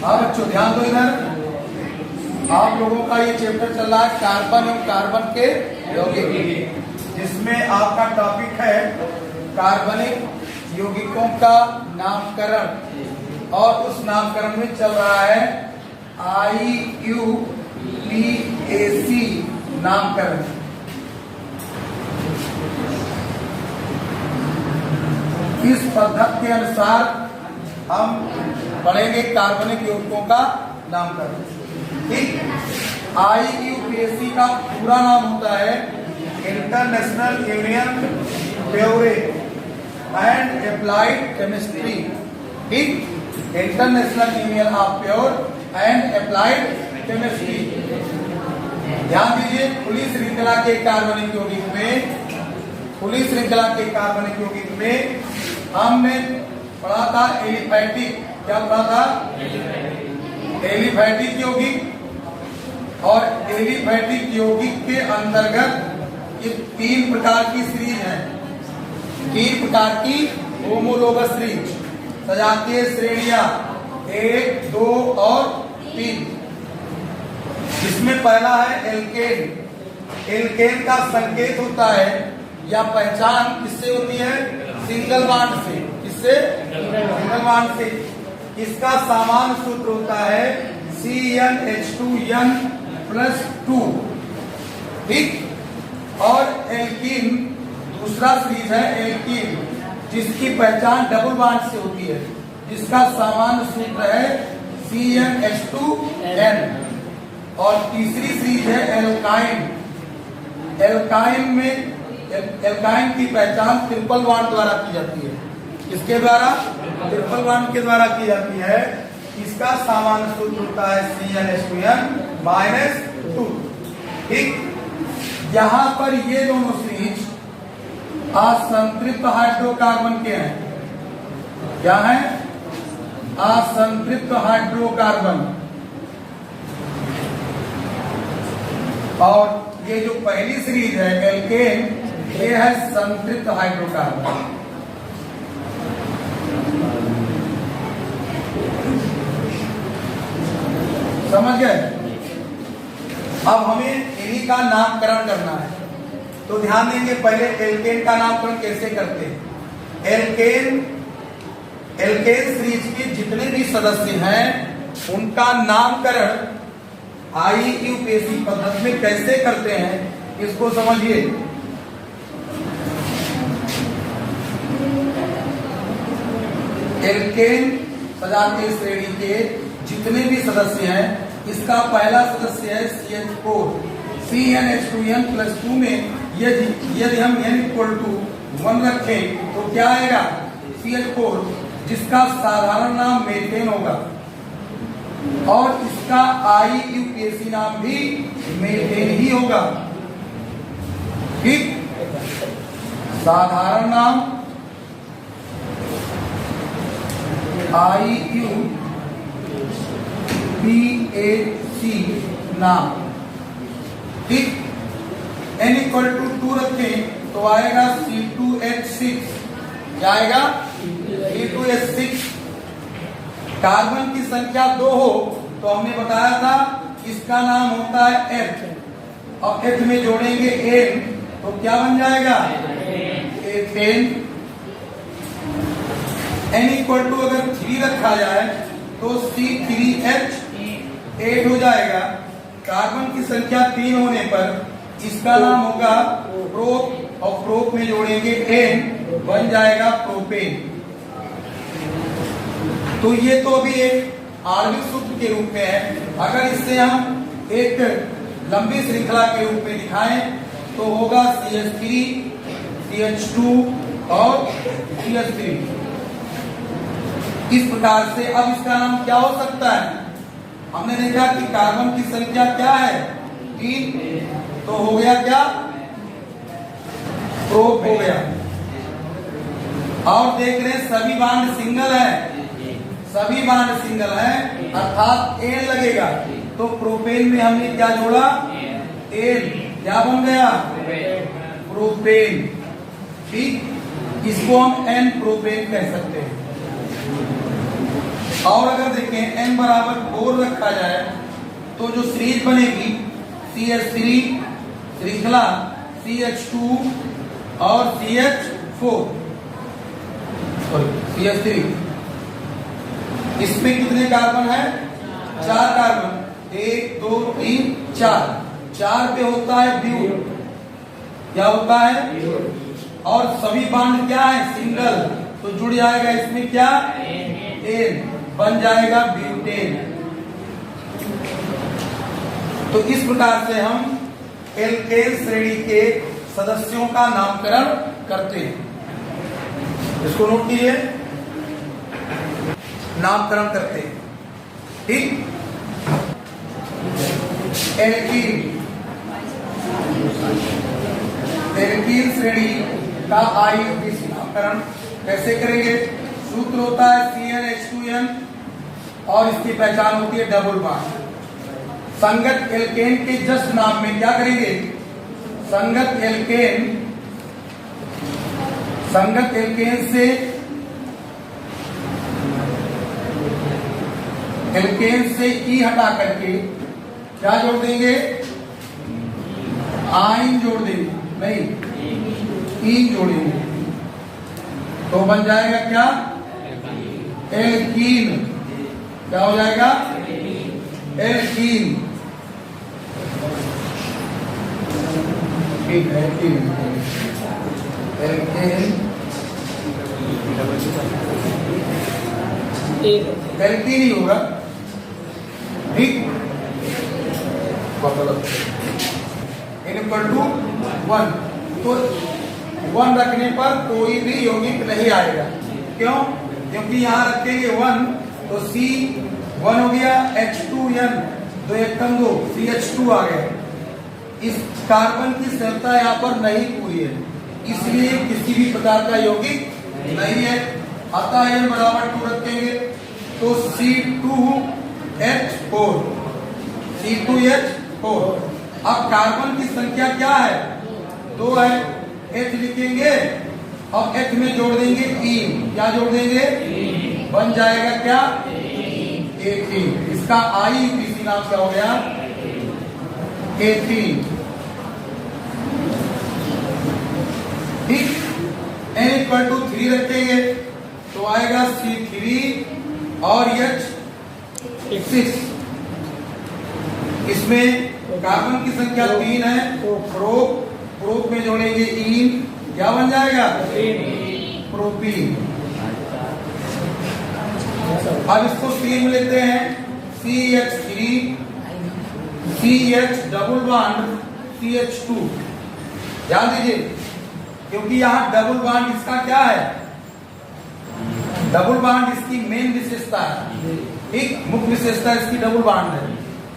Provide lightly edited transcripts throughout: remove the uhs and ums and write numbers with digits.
हाँ बच्चों ध्यान दो इधर। आप लोगों का ये चैप्टर चल रहा है कार्बन एवं कार्बन के यौगिक, जिसमें आपका टॉपिक है कार्बनिक यौगिकों का नामकरण, और उस नामकरण में चल रहा है IUPAC नामकरण। इस पद्धति के अनुसार हम पढ़ेंगे कार्बनिक यौगिकों का नामकरण। ठीक, IUPAC का पूरा नाम होता है international union pure and applied chemistry. ठीक, international union of pure and applied chemistry. ध्यान दीजिए, खुली श्रृंखला के कार्बनिक यौगिक में, खुली श्रृंखला के कार्बनिक यौगिक में हमने पढ़ा था एलिफैटिक। क्या पढ़ा था? एलिफैटिक यौगिक। और एलिफैटिक यौगिक के अंतर्गत ये 3 प्रकार की सीरीज है, 3 प्रकार की होमोलोगस सीरीज सजाती है श्रेणियां 1, 2 और 3। इसमें पहला है एल्केन। एल्केन का संकेत होता है या पहचान किससे होती है? सिंगल बॉन्ड से। किससे? सिंगल बॉन्ड से। इसका सामान्य सूत्र होता है CnH2n +2। ठीक, और एल्कीन दूसरा सीरीज है एल्कीन, जिसकी पहचान डबल बॉन्ड से होती है, जिसका सामान्य सूत्र है CnH2n। और तीसरी सीरीज है एल्काइन। एल्काइन में एल्काइन की पहचान ट्रिपल बॉन्ड द्वारा की जाती है। किसके द्वारा? ट्रिपल बॉन्ड के द्वारा की जाती है। इसका सामान्य सूत्र होता है CnH2n -2। ठीक, यहाँ पर ये दोनों सीरीज असंतृप्त हाइड्रोकार्बन के हैं। क्या है? असंतृप्त हाइड्रोकार्बन। और ये जो पहली सीरीज है एल्केन, ये है संतृप्त हाइड्रोकार्बन। समझ गए? अब हमें इन्हीं का नामकरण करना है, तो ध्यान देंगे। पहले एल्केन का नामकरण कैसे करते हैं। एल्केन सीरीज के जितने भी सदस्य हैं उनका नामकरण IUPAC पद्धति में कैसे करते हैं, इसको समझिए। एल्केन सजातीय श्रेणी के जितने भी सदस्य हैं, इसका पहला सदस्य है CH4। CnH2n +2 में यदि हम n=1 रखें तो क्या आएगा? CH4, जिसका साधारण नाम मेथेन होगा, और इसका IUPAC नाम भी मेथेन ही होगा। ठीक, साधारण नाम IUPAC नाम। ठीक, n=2 रखें तो आएगा C2H6। क्या आएगा? C2H6। कार्बन की संख्या 2 हो तो हमने बताया था इसका नाम होता है H, और H में जोड़ेंगे N तो क्या बन जाएगा? एथेन। n= अगर 3 रखा जाए तो C3H8 हो जाएगा। कार्बन की संख्या 3 होने पर इसका नाम होगा प्रोप, और प्रोप में जोड़ेंगे N, बन जाएगा प्रोपेन। तो ये तो अभी एक आणविक सूत्र के रूप में है। अगर इससे हम एक लंबी श्रृंखला के रूप में दिखाएं तो होगा CH3, CH2 और CH3। इस प्रकार से अब इसका नाम क्या हो सकता है? हमने देखा कि कार्बन की संख्या क्या है? 3, तो हो गया क्या? प्रोप हो गया। और देख रहे हैं सभी बॉन्ड सिंगल है, सभी बॉन्ड सिंगल है, अर्थात N लगेगा। तो प्रोपेन में हमने क्या जोड़ा? N। क्या बन गया? प्रोपेन। ठीक, इसको हम N प्रोपेन कह सकते हैं। और अगर देखें n बराबर 4 रखा जाए तो जो सीरीज बनेगी CH3 श्रृंखला CH2 और CH4 CH3, इसमें कितने कार्बन है? 4 कार्बन, 1 2 3 4, 4 पे होता है ब्यूट, क्या होता है? और सभी बॉन्ड क्या है? सिंगल, तो जुड़ जाएगा इसमें क्या? एन, बन जाएगा ब्यूटेन। तो इस प्रकार से हम एल्केन श्रेणी के सदस्यों का नामकरण करते हैं। इसको नोट कीजिए, नामकरण करते हैं, ठीक। एल्कीन श्रेणी का IUPAC नामकरण कैसे करेंगे? सूत्र होता है CnH2n और इसकी पहचान होती है डबल बॉन्ड। संगत एल्केन के जस्ट नाम में क्या करेंगे? संगत एल्केन से ई हटा करके क्या जोड़ देंगे? आइन जोड़ देंगे, नहीं ई जोड़ेंगे, तो बन जाएगा क्या? एल्कीन। क्या हो जाएगा? एल्कीन, ठीक है। एल्कीन ही होगा, ठीक। =1, तो 1 रखने पर कोई भी यौगिक नहीं आएगा। क्यों? क्योंकि यहाँ रखेंगे 1 तो C1 हो गया, H2n 2 × 2 CH2 आ गया। इस कार्बन की संख्या यहाँ पर नहीं पूरी है, इसलिए किसी भी प्रकार का यौगिक नहीं है। अतः n बराबर 2 रखेंगे तो C2H4। अब कार्बन की संख्या क्या है? 2 है, H लिखेंगे और H में जोड़ देंगे E। क्या जोड़ देंगे? बन जाएगा क्या? 18। इसका IUPAC नाम क्या हो गया? 18, ठीक। n = 3 रखेंगे तो आएगा C3 और H6। इसमें कार्बन की संख्या 3 है तो प्रोप में जोड़ेंगे इन, क्या बन जाएगा? प्रोपीन। अब इसको 3 में लेते हैं, CH3 CH double bond CH2। ध्यान दीजिए, क्योंकि यहाँ डबल बॉन्ड इसका क्या है? डबल बॉन्ड इसकी मेन विशेषता है, ठीक, मुख्य विशेषता इसकी डबल बॉन्ड है।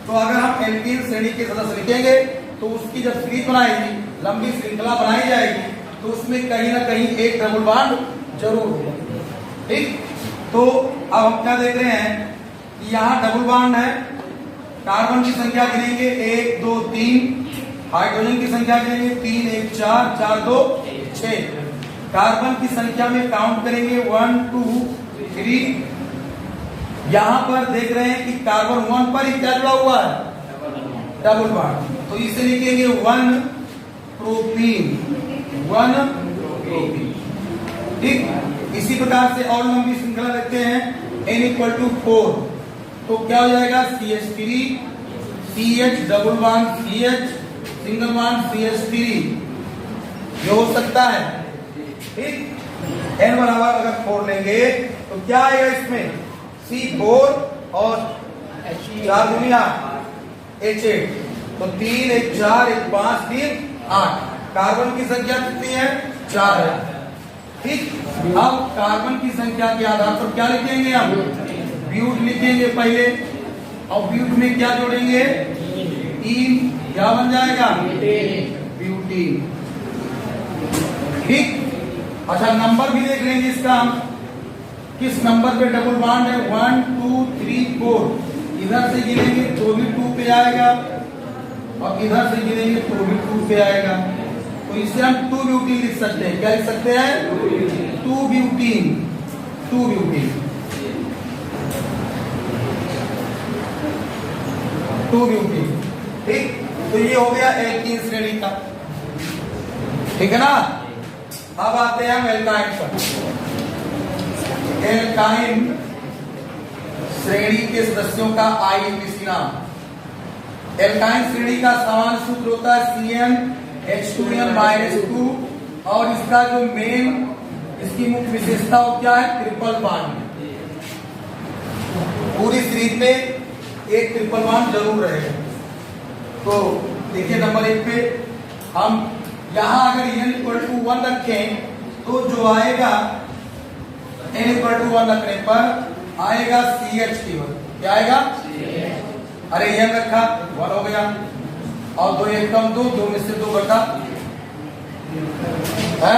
तो अगर हम एल्कीन श्रेणी के सदस्य लिखेंगे तो उसकी जब सीरीज बनाएगी, लंबी श्रृंखला बनाई जाएगी, तो उसमें कहीं ना कहीं एक डबल बॉन्ड जरूर होगा, ठीक। तो अब हम क्या देख रहे हैं कि यहाँ डबल बॉन्ड है, कार्बन की संख्या गिनेंगे 1 2 3, हाइड्रोजन की संख्या गिनेंगे 3 1 4 4 2 6, कार्बन की संख्या में काउंट करेंगे 1 2 3। यहाँ पर देख रहे हैं कि कार्बन 1 पर ही क्या जुड़ा हुआ है? डबल बॉन्ड, तो इसे लिखेंगे 1 प्रोपीन, 1 प्रोपीन, ठीक। इसी प्रकार से और लंबी श्रृंखला देखते हैं, n = 4 तो क्या हो जाएगा? CH3 CH double bond CH single bond CH3, जो हो सकता है, ठीक। n बराबर अगर 4 लेंगे तो क्या आएगा इसमें? C4 और 4 दूनी 8 H8, तो 3 1 4 1 5 3 8। कार्बन की संख्या कितनी है? 4 है, ठीक। अब कार्बन की संख्या के आधार पर क्या लिखेंगे? हम ब्यूट लिखेंगे पहले, और ब्यूट में क्या जोड़ेंगे? इन, क्या बन जाएगा? ब्यूटीन, ठीक। अच्छा, नंबर भी देख लेंगे इसका हम, किस नंबर पे डबल बॉन्ड है? 1 2 3 4। इधर से गिनेंगे तो भी 2 पे आएगा, और इधर से गिनेंगे तो भी 2 पे आएगा, तो इसे हम 2 ब्यूटीन लिख सकते हैं। क्या लिख सकते हैं? 2 ब्यूटीन, 2 ब्यूटीन। 2 ब्यूटेन। ठीक, तो ये हो गया एल्कीन श्रेणी का। ठीक है ना। अब आते हैं हम एल्काइन पर। एल्काइन श्रेणी के सदस्यों का IUPAC नाम। एल्काइन श्रेणी का सामान्य सूत्र होता है CnH2n-2 और इसका जो मेन इसकी मुख्य विशेषता हो क्या है, ट्रिपल बॉन्ड। पूरी सीरीज में एक ट्रिपल बॉन्ड जरूर रहेगा। तो देखिए नंबर 1 पे हम यहां अगर n=1 रखें तो जो आएगा n=1 रखने पर आएगा CH केवल। क्या आएगा? अरे n रखा 1 हो गया और 2 1 कम 2 में से 2 घटा है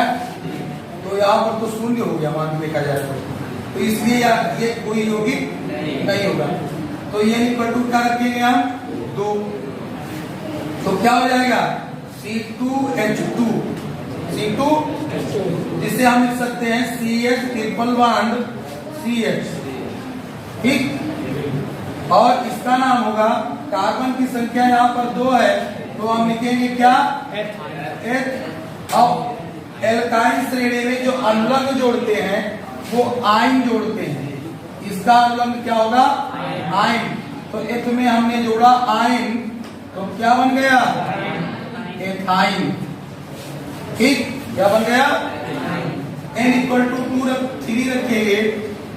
तो यहाँ पर तो शून्य हो गया मान देखा जाए तो इसलिए ये कोई यौगिक नहीं होगा। तो n= क्या रखेंगे हम 2, तो क्या हो जाएगा C2H2 जिसे हम लिख सकते हैं CH ट्रिपल बॉन्ड CH। ठीक, और इसका नाम होगा, कार्बन की संख्या यहाँ पर 2 है तो हम लिखेंगे क्या H। अब एल्काइन श्रेणी में जो अनुलग्न जोड़ते हैं वो आयन जोड़ते हैं, इसका अनुलग्न क्या होगा आयन। तो एथ में हमने जोड़ा आयन तो क्या बन गया एथाइन। ठीक, क्या बन गया n=3 रखेंगे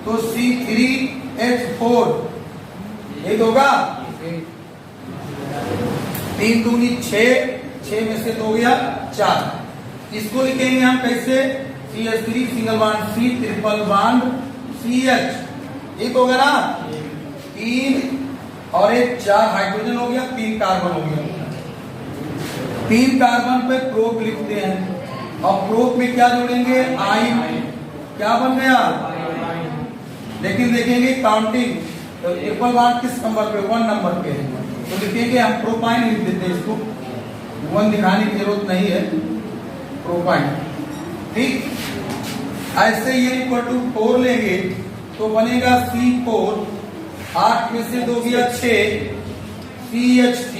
तो C3H4 एक होगा 3 दूनी 6 में से 2 गया 4। इसको लिखेंगे हम कैसे CH3 single bond C triple bond CH। एक हो गया ना 3 और 1 4 हाइड्रोजन हो गया, 3 कार्बन हो गया। 3 कार्बन पे प्रोप लिखते हैं और प्रोप में क्या जोड़ेंगे आयन। क्या बन गया, लेकिन देखेंगे काउंटिंग तो ट्रिपल बॉन्ड किस नंबर पे 1 नंबर पे है तो लिखेंगे हम प्रोपाइन लिख देते हैं, इसको 1 दिखाने की जरूरत नहीं है, प्रोपाइन। ठीक, ऐसे ये =4 लेंगे तो बनेगा C4 8 में से 2 गया 6 CH3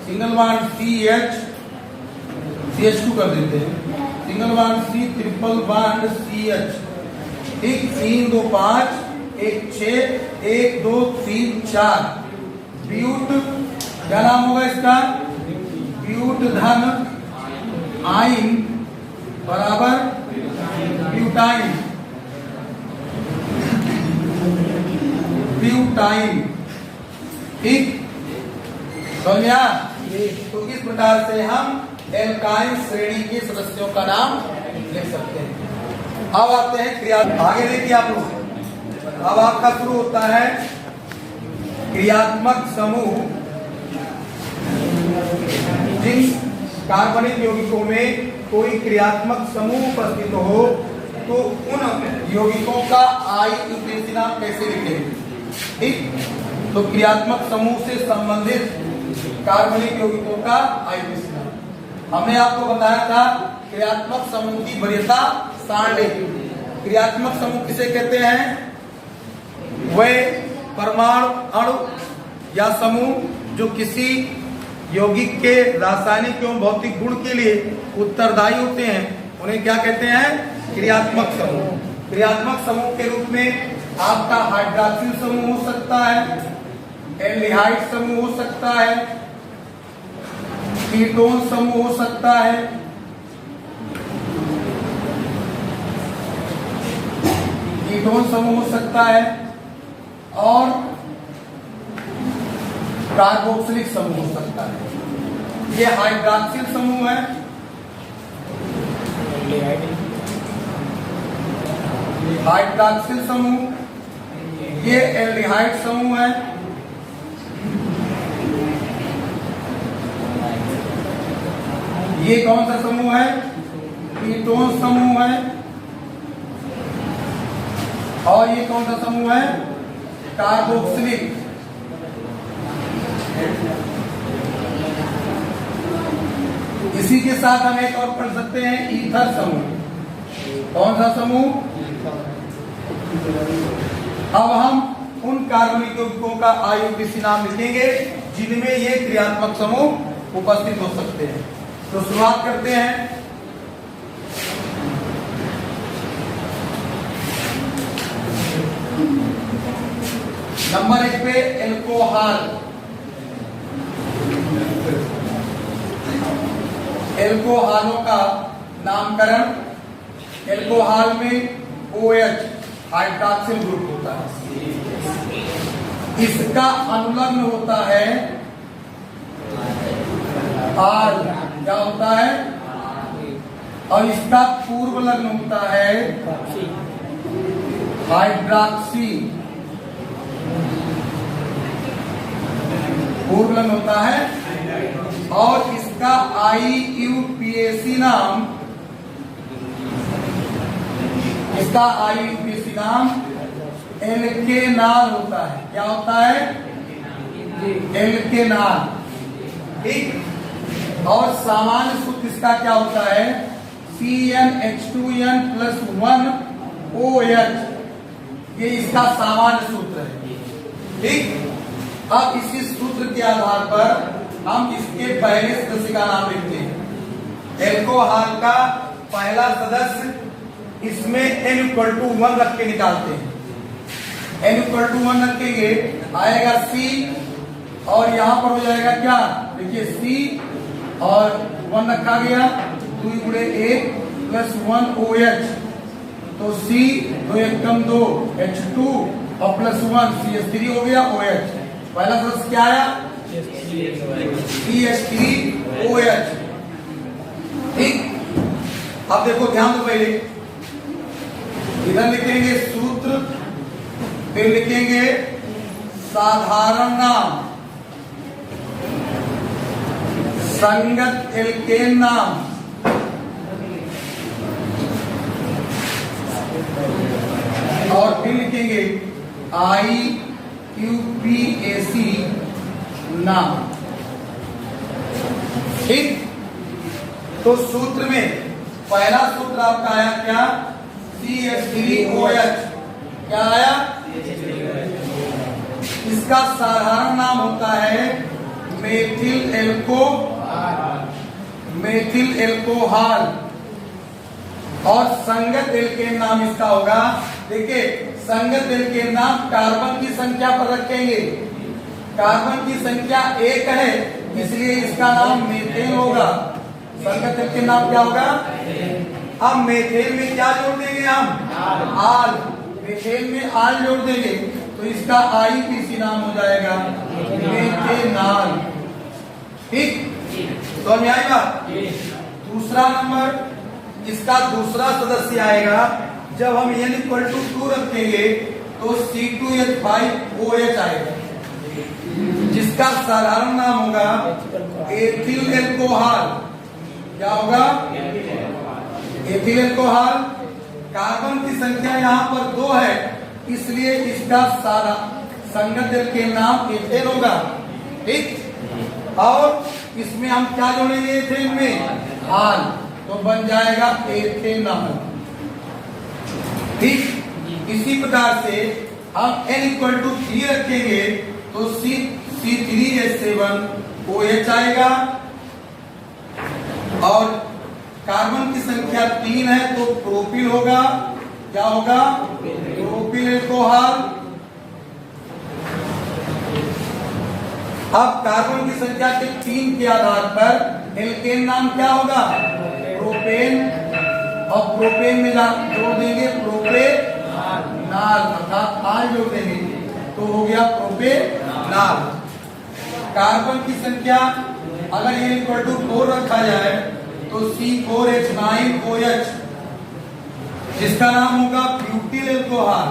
सिंगल बॉन्ड CH2 कर देते हैं single bond C triple bond CH। ठीक, 3 2 5 1 6 1 2 3 4 ब्यूट। क्या नाम होगा इसका ब्यूट धन आयन बराबर ब्यूटाइन। ठीक, समझा। तो इस प्रकार से हम एल्काइन श्रेणी के सदस्यों का नाम लिख सकते हैं। अब आते हैं क्रिया। आगे देखिए आप लोग, अब आपका शुरू होता है क्रियात्मक समूह। जिन कार्बनिक यौगिकों में कोई क्रियात्मक समूह उपस्थित हो तो उन यौगिकों का IUPAC नाम कैसे लिखेंगे। ठीक, तो क्रियात्मक समूह से संबंधित कार्बनिक यौगिकों का IUPAC नाम हमने आपको बताया था। क्रियात्मक समूह की वरीयता सारणी। क्रियात्मक समूह किसे कहते हैं, वे परमाणु अणु या समूह जो किसी यौगिक के रासायनिक एवं भौतिक गुण के लिए उत्तरदायी होते हैं उन्हें क्या कहते हैं क्रियात्मक समूह। क्रियात्मक समूह के रूप में आपका हाइड्रॉक्सिल समूह हो सकता है, एल्डिहाइड समूह हो सकता है, कीटोन समूह हो सकता है, कीटोन समूह हो सकता है और कार्बोक्सिलिक समूह हो सकता है। ये हाइड्रॉक्सिल समूह है, हाइड्रॉक्सिल समूह, ये एल्डिहाइड समूह है, ये कौन सा समूह है कीटोन समूह है, और ये कौन सा समूह है कार्बोक्सिलिक। इसी के साथ हम एक और पढ़ सकते हैं ईथर समूह। कौन सा समूह, अब हम उन कार्बनिक यौगिकों का IUPAC नाम लिखेंगे जिनमें ये क्रियात्मक समूह उपस्थित हो सकते हैं। तो शुरुआत करते हैं। नंबर 1 पे एल्कोहल। एल्कोहलों का नामकरण। एल्कोहल में OH हाइड्रॉक्सिल ग्रुप होता है, इसका अनुलग्न होता है आल, क्या होता है, और इसका पूर्व लग्न होता है हाइड्रॉक्सी, पूर्व लग्न होता है, और इसका IUPAC नाम, इसका IUPAC नाम एल्केनाल होता है। क्या होता है, एल्केनाल, ठीक। और सामान्य सूत्र इसका क्या होता है, CnH2n+1OH, ये इसका सामान्य सूत्र है, ठीक। अब इसी सूत्र के आधार पर हम इसके पहले सदस्य का नाम लिखते हैं। एल्कोहल का पहला सदस्य, इसमें n=1 रख के निकालते हैं। n=1 रखेंगे, आएगा C, और यहां पर हो जाएगा क्या, देखिए C और 1 रखा गया, 2 × 1 तो C 2 × 2 H2 और +1 CH3 हो गया OH। पहला सदस्य क्या आया, CH3OH, ठीक। अब देखो ध्यान दो, पहले इधर लिखेंगे सूत्र, फिर लिखेंगे साधारण नाम, संगत एल्केन नाम, और फिर लिखेंगे IUPAC नाम, ठीक। तो सूत्र में पहला सूत्र आपका आया क्या, CH3OH, क्या आया, इसका साधारण नाम होता है मेथिल एल्कोहल, और संगत एल्केन नाम इसका होगा, देखिए संगत एल्केन नाम कार्बन की संख्या पर रखेंगे, कार्बन की संख्या 1 है, इसलिए इसका नाम मेथेन होगा। संगत एल्केन नाम क्या होगा, अब मेथेन में क्या जोड़ देंगे हम, आल, मेथेन में आल जोड़ देंगे, तो इसका IUPAC नाम हो जाएगा मेथेनाल, ठीक। तो हम आई बात। दूसरा नंबर, इसका दूसरा सदस्य आएगा, जब हम n=2 रखेंगे तो C2H5OH आएगा, जिसका साधारण नाम होगा एथिल एल्कोहल। क्या होगा, एथिल एल्कोहल। कार्बन की संख्या यहाँ पर 2 है, इसलिए इसका सारा संगत एल्केन नाम एथेन होगा, ठीक। और इसमें हम क्या जोड़ेंगे, एथेन में आल, तो बन जाएगा एथेनॉल, ठीक। इसी प्रकार से हम n=3 रखेंगे तो C3H7OH आएगा, और कार्बन की संख्या 3 है तो प्रोपिल होगा, क्या होगा, प्रोपिल एल्कोहल। अब कार्बन की संख्या के 3 के आधार पर एल्केन नाम क्या होगा, प्रोपेन, और प्रोपेन में जोड़ देंगे प्रोपेनाल, अर्थात आल जोड़ देंगे तो हो गया प्रोपेनाल। कार्बन की संख्या अगर n=4 रखा जाए तो C4H9OH, जिसका नाम होगा ब्यूटिल एल्कोहल।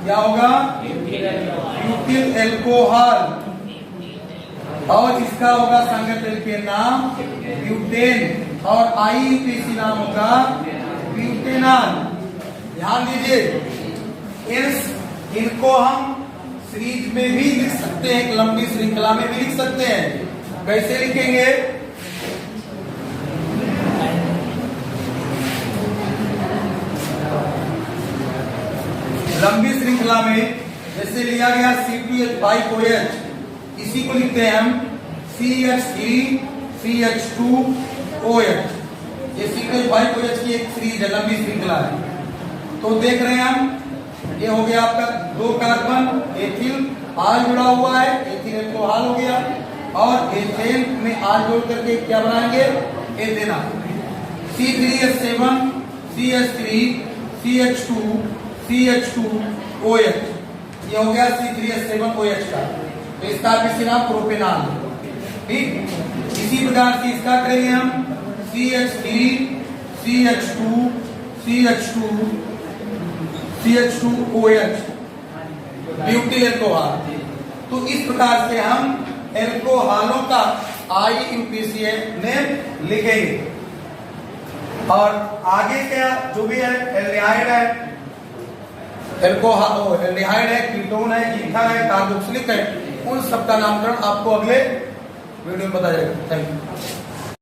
क्या होगा, ब्यूटिल एल्कोहल, और इसका होगा संगत एल्केन नाम ब्यूटेन, और IUPAC नाम होगा ब्यूटेनॉल। ध्यान दीजिए, इनको हम सीरीज में भी लिख सकते हैं, एक लंबी श्रृंखला में भी लिख सकते हैं। कैसे लिखेंगे, लंबी श्रृंखला में जैसे लिया गया C2H5OH, इसी को लिखते हैं हम CH3CH2OH। ये CH5OH की एक सीरीज है, लंबी श्रृंखला है। तो देख रहे हैं हम, ये हो गया आपका 2 कार्बन एथिल आल जुड़ा हुआ है, एथिल एल्कोहल हो गया, और एथेन में आल जोड़ करके क्या बनाएंगे, ethanol. C3H7 CH3 CH2 CH2OH, ये हो गया C3H7OH का। तो इसका किसी नाम प्रोपेनॉल, ठीक। इसी प्रकार से इसका करेंगे हम CH3 CH2 CH2OH, butyl alcohol. तो इस प्रकार से हम एल्कोहलों का IUPAC नेम लिखेंगे। और आगे क्या जो भी है, एल्डिहाइड है, एल्डिहाइड है, कीटोन है, ईथर है, कार्बोक्सिलिक है, उन सबका नामकरण आपको अगले वीडियो में बताया जाएगा। Thank you.